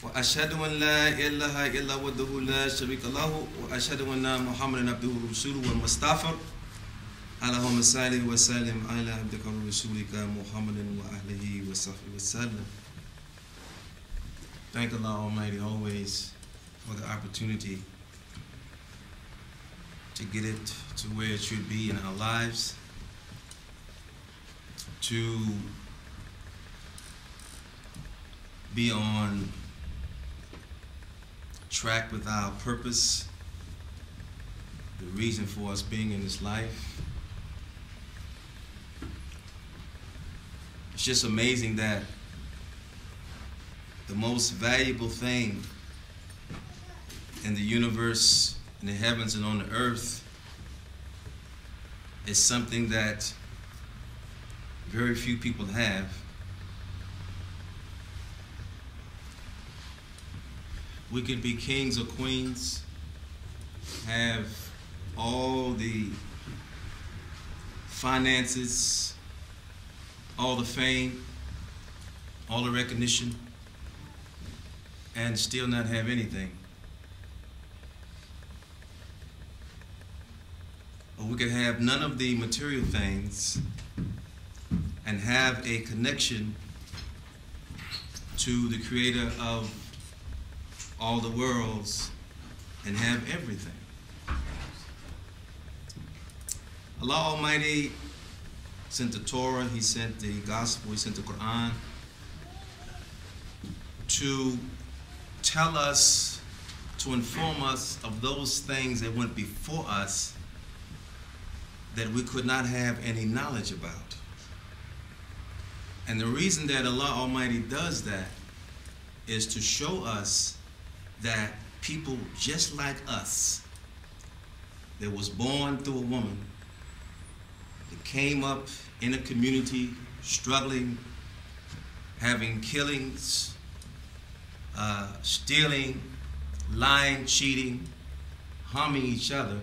وأشهد أن لا إله إلا وحده لا شريك له وأشهد أن محمدا عبده ورسوله والمستغفر اللهم صل وسلم على عبدك ورسولك محمد وأهله وصحبه وسلم. Thank Allah Almighty always for the opportunity to get it to where it should be in our lives, to be on track with our purpose, the reason for us being in this life. It's just amazing that the most valuable thing in the universe, in the heavens and on the earth, is something that very few people have. We could be kings or queens, have all the finances, all the fame, all the recognition, and still not have anything. Or we could have none of the material things and have a connection to the creator of all the worlds and have everything. Allah Almighty sent the Torah, He sent the Gospel, He sent the Quran to tell us, to inform us of those things that went before us that we could not have any knowledge about. And the reason that Allah Almighty does that is to show us that people just like us, that was born through a woman, that came up in a community struggling, having killings, stealing, lying, cheating, harming each other,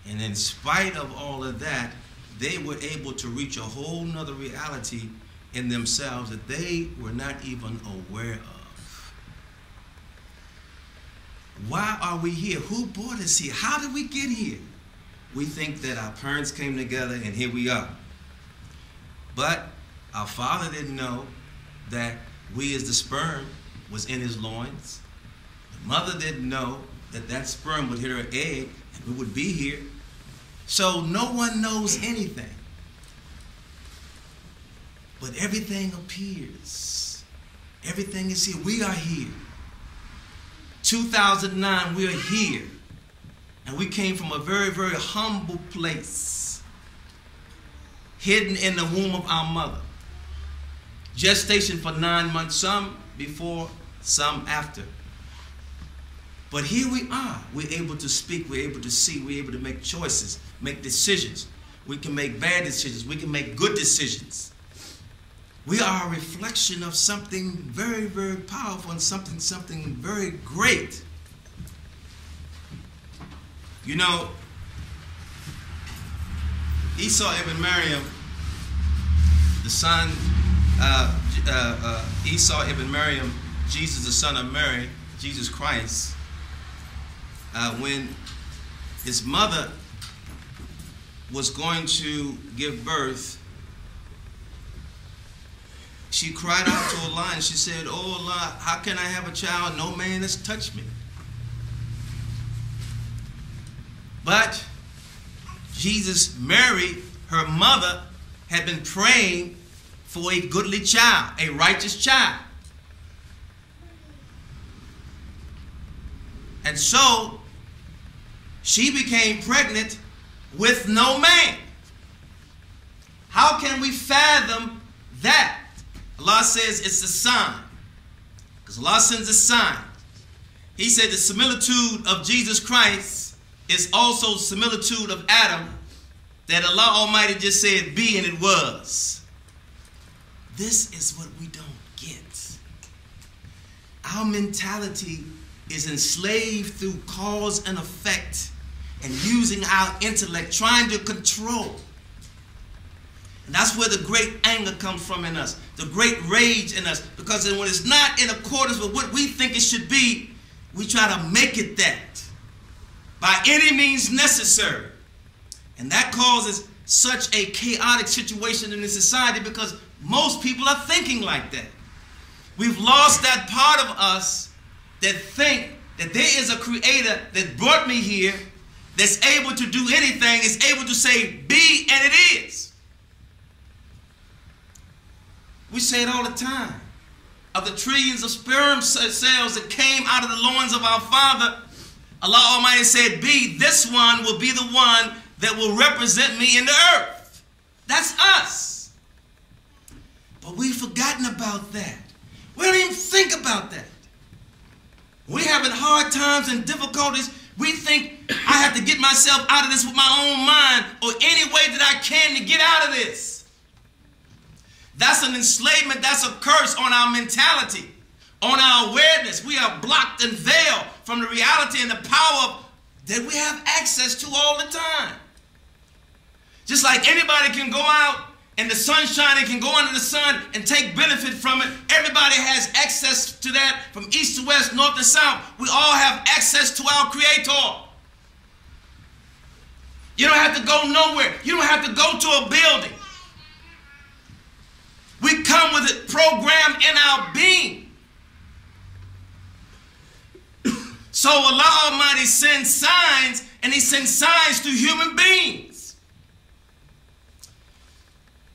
and in spite of all of that, they were able to reach a whole nother reality in themselves that they were not even aware of. Why are we here? Who brought us here? How did we get here? We think that our parents came together and here we are. But our father didn't know that we as the sperm was in his loins. The mother didn't know that that sperm would hit her egg and we would be here. So no one knows anything. But everything appears. Everything is here. We are here. 2009, we are here. And we came from a very, very humble place, hidden in the womb of our mother. Gestation for 9 months, some before, some after. But here we are. We're able to speak, we're able to see, we're able to make choices, make decisions. We can make bad decisions, we can make good decisions. We are a reflection of something very, very powerful and something very great. You know, Esau ibn Maryam, the son, Esau ibn Maryam, Jesus the son of Mary, Jesus Christ, when his mother was going to give birth, she cried out to Allah and she said, "Oh Allah, how can I have a child? No man has touched me." But Mary, her mother, had been praying for a goodly child, a righteous child. And so she became pregnant with no man. How can we fathom that? Allah says it's a sign, because Allah sends a sign. He said the similitude of Jesus Christ is also the similitude of Adam, that Allah Almighty just said be and it was. This is what we don't get. Our mentality is enslaved through cause and effect and using our intellect, trying to control. And that's where the great anger comes from in us, the great rage in us. Because when it's not in accordance with what we think it should be, we try to make it that by any means necessary. And that causes such a chaotic situation in the society because most people are thinking like that. We've lost that part of us that think that there is a creator that brought me here, that's able to do anything, is able to say be, and it is. We say it all the time. Of the trillions of sperm cells that came out of the loins of our Father, Allah Almighty said, be, this one will be the one that will represent me in the earth. That's us. But we've forgotten about that. We don't even think about that. We're having hard times and difficulties. We think I have to get myself out of this with my own mind or any way that I can to get out of this. That's an enslavement. That's a curse on our mentality, on our awareness. We are blocked and veiled from the reality and the power that we have access to all the time. Just like anybody can go out in the sunshine and can go under the sun and take benefit from it. Everybody has access to that from east to west, north to south. We all have access to our Creator. You don't have to go nowhere. You don't have to go to a building. We come with it programmed in our being. So Allah Almighty sends signs, and He sends signs to human beings.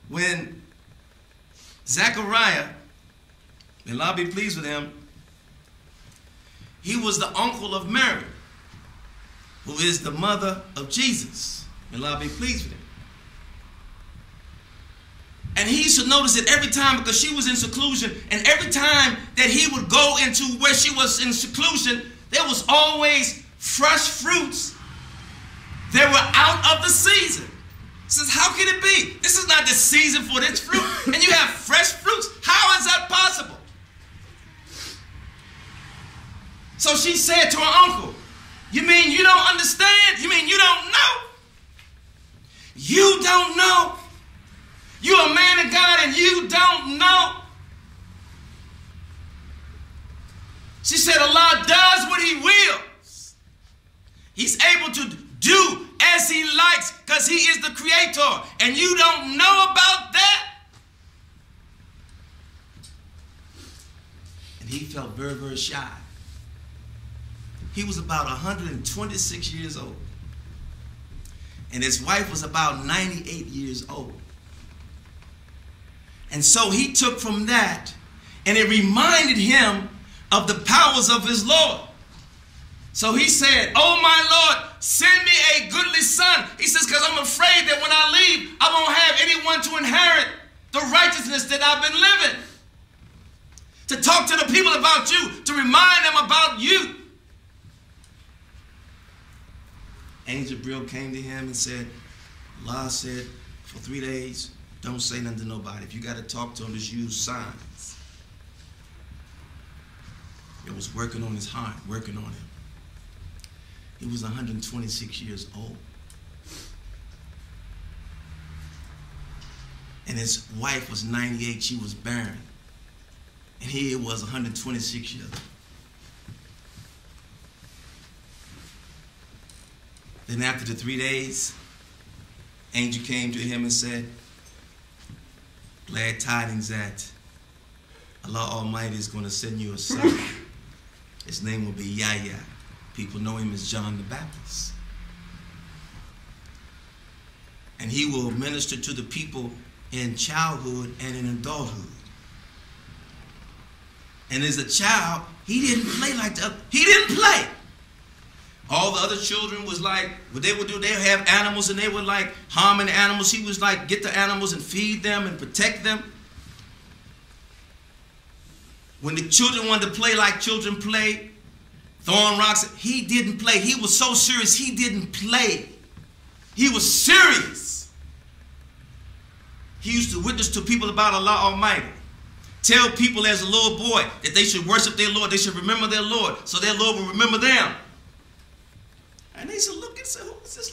When Zechariah, may Allah be pleased with him, he was the uncle of Mary, who is the mother of Jesus. May Allah be pleased with him. And he used to notice it every time because she was in seclusion, and every time that he would go into where she was in seclusion, there was always fresh fruits that were out of the season. He says, how can it be? This is not the season for this fruit, and you have fresh fruits. How is that possible? So she said to her uncle, you mean you don't understand? You mean you don't know? You don't know? You're a man of God and you don't know? She said, Allah does what He wills. He's able to do as He likes because He is the Creator. And you don't know about that? And he felt very, very shy. He was about 126 years old. And his wife was about 98 years old. And so he took from that, and it reminded him of the powers of his Lord. So he said, oh my Lord, send me a goodly son. He says, because I'm afraid that when I leave, I won't have anyone to inherit the righteousness that I've been living. To talk to the people about you, to remind them about you. Angel Gabriel came to him and said, Allah said, for 3 days, don't say nothing to nobody. If you got to talk to him, just use signs. It was working on his heart, working on him. He was 126 years old. And his wife was 98, she was barren. And he was 126 years old. Then after the 3 days, angel came to him and said, glad tidings that Allah Almighty is going to send you a son. His name will be Yahya. People know him as John the Baptist. And he will minister to the people in childhood and in adulthood. And as a child, he didn't play like the other. He didn't play. All the other children was like, what they would do, they would have animals and they would like harming the animals. He was like, get the animals and feed them and protect them. When the children wanted to play like children play, throwing rocks, he didn't play. He was so serious, he didn't play. He was serious. He used to witness to people about Allah Almighty. Tell people as a little boy that they should worship their Lord. They should remember their Lord so their Lord will remember them. And they said, look and say, who is this